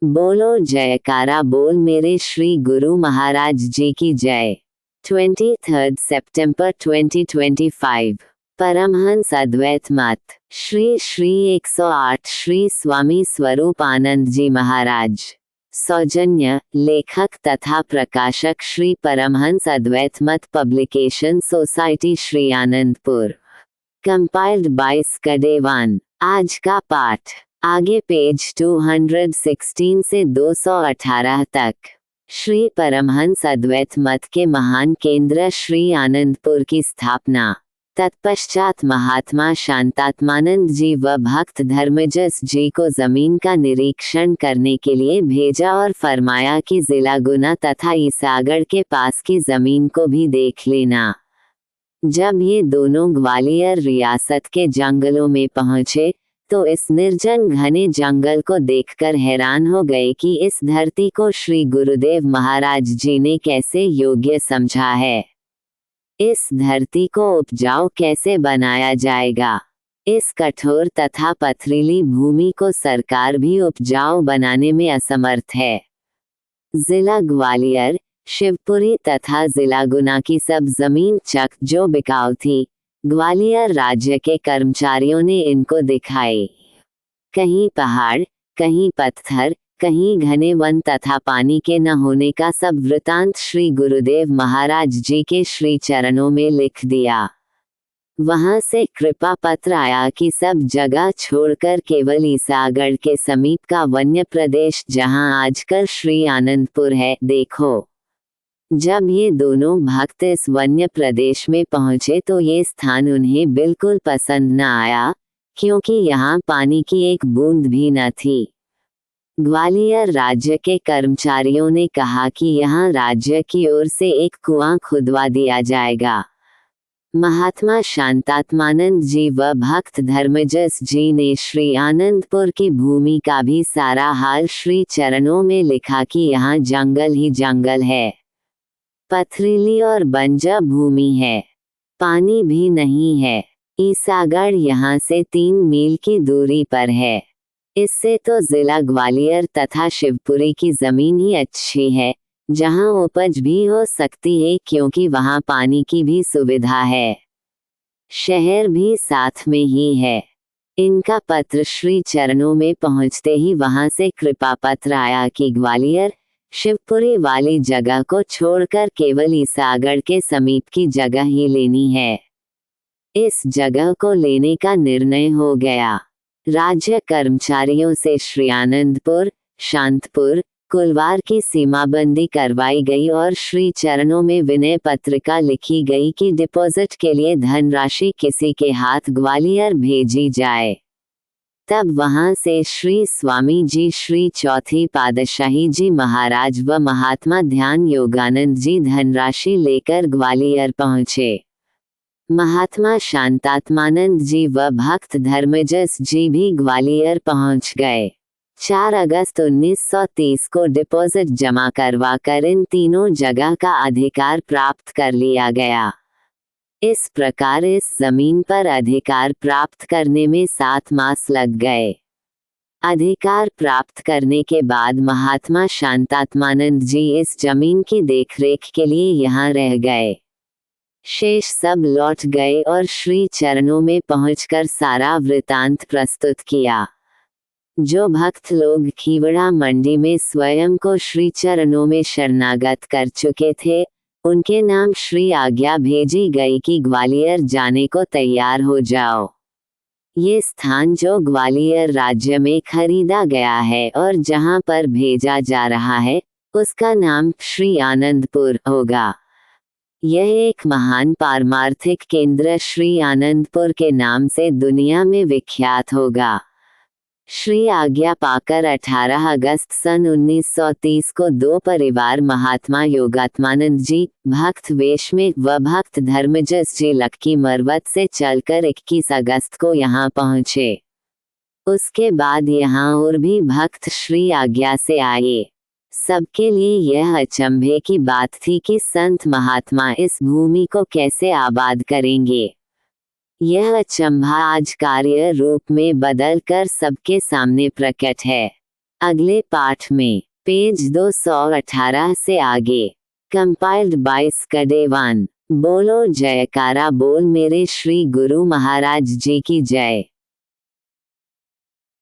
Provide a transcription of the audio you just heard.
बोलो जयकारा बोल मेरे श्री गुरु महाराज जी की जय। 23 सितंबर 2025 परमहंस अद्वैत मत श्री श्री 108 श्री स्वामी स्वरूप आनंद जी महाराज। सौजन्य लेखक तथा प्रकाशक Shri Paramhans Advait Mat publication society Shri Anandpur. Compiled by स्कडेवान। आज का पाठ आगे पेज 216 से 218 तक। श्री परमहंस अद्वैत मत के महान केंद्र श्री आनंदपुर की स्थापना। तत्पश्चात महात्मा शांतात्मानंद जी व भक्त धर्मजस जी को जमीन का निरीक्षण करने के लिए भेजा और फरमाया कि जिला गुना तथा ईसागढ़ के पास की जमीन को भी देख लेना। जब ये दोनों ग्वालियर रियासत के जंगलों में पहुंचे तो इस निर्जन घने जंगल को देखकर हैरान हो गए कि इस धरती को श्री गुरुदेव महाराज जी ने कैसे योग्य समझा है। इस धरती को उपजाऊ कैसे बनाया जाएगा। इस कठोर तथा पथरीली भूमि को सरकार भी उपजाऊ बनाने में असमर्थ है। जिला ग्वालियर, शिवपुरी तथा जिला गुना की सब जमीन चक जो बिकाऊ थी, ग्वालियर राज्य के कर्मचारियों ने इनको दिखाई। कहीं पहाड़, कहीं पत्थर, कहीं घने वन तथा पानी के न होने का सब वृतांत श्री गुरुदेव महाराज जी के श्री चरणों में लिख दिया। वहां से कृपा पत्र आया कि सब जगह छोड़कर केवल ईसागढ़ के समीप का वन्य प्रदेश जहां आजकल श्री आनंदपुर है देखो। जब ये दोनों भक्त इस वन्य प्रदेश में पहुंचे तो ये स्थान उन्हें बिल्कुल पसंद न आया, क्योंकि यहाँ पानी की एक बूंद भी न थी। ग्वालियर राज्य के कर्मचारियों ने कहा कि यहाँ राज्य की ओर से एक कुआं खुदवा दिया जाएगा। महात्मा शांतात्मानंद जी व भक्त धर्मजस जी ने श्री आनंदपुर की भूमि का भी सारा हाल श्री चरणों में लिखा कि यहाँ जंगल ही जंगल है, पथरीली और बंजर भूमि है, पानी भी नहीं है। ईसागढ़ यहाँ से 3 मील की दूरी पर है। इससे तो जिला ग्वालियर तथा शिवपुरी की जमीन ही अच्छी है, जहाँ उपज भी हो सकती है क्योंकि वहाँ पानी की भी सुविधा है। शहर भी साथ में ही है। इनका पत्र श्री चरणों में पहुँचते ही वहाँ से कृपा पत्र आया कि ग्वालियर, शिवपुरी वाली जगह को छोड़कर केवल ईसागढ़ के समीप की जगह ही लेनी है। इस जगह को लेने का निर्णय हो गया। राज्य कर्मचारियों से श्री आनंदपुर, शांतपुर, कुलवार की सीमाबंदी करवाई गई और श्री चरणों में विनय पत्रिका लिखी गई कि डिपॉजिट के लिए धनराशि किसी के हाथ ग्वालियर भेजी जाए। तब वहां से श्री स्वामी जी, श्री चौथी पातशाही जी महाराज व महात्मा ध्यान योगानंद जी धनराशि लेकर ग्वालियर पहुंचे। महात्मा शांतात्मानंद जी व भक्त धर्मजस जी भी ग्वालियर पहुंच गए। 4 अगस्त 1930 को डिपॉजिट जमा करवा कर इन तीनों जगह का अधिकार प्राप्त कर लिया गया। इस प्रकार इस जमीन पर अधिकार प्राप्त करने में 7 मास लग गए। अधिकार प्राप्त करने के बाद महात्मा शांतात्मानंद जी इस जमीन की देखरेख के लिए यहाँ रह गए। शेष सब लौट गए और श्री चरणों में पहुंचकर सारा वृतांत प्रस्तुत किया। जो भक्त लोग खीवड़ा मंडी में स्वयं को श्री चरणों में शरणागत कर चुके थे, उनके नाम श्री आज्ञा भेजी गई कि ग्वालियर जाने को तैयार हो जाओ। ये स्थान जो ग्वालियर राज्य में खरीदा गया है और जहां पर भेजा जा रहा है, उसका नाम श्री आनंदपुर होगा। यह एक महान पारमार्थिक केंद्र श्री आनंदपुर के नाम से दुनिया में विख्यात होगा। श्री आज्ञा पाकर 18 अगस्त सन 1930 को 2 परिवार महात्मा योगात्मानंद जी, भक्त वेश में व भक्त धर्मजस जी लक्की मरवत से चलकर 21 अगस्त को यहाँ पहुँचे। उसके बाद यहाँ और भी भक्त श्री आज्ञा से आए। सबके लिए यह अचंभे की बात थी कि संत महात्मा इस भूमि को कैसे आबाद करेंगे। यह अचंभा आज कार्य रूप में बदल कर सबके सामने प्रकट है। अगले पाठ में पेज 218 से आगे। कंपाइल्ड बाय स्कडेवान। बोलो जयकारा बोल मेरे श्री गुरु महाराज जी की जय।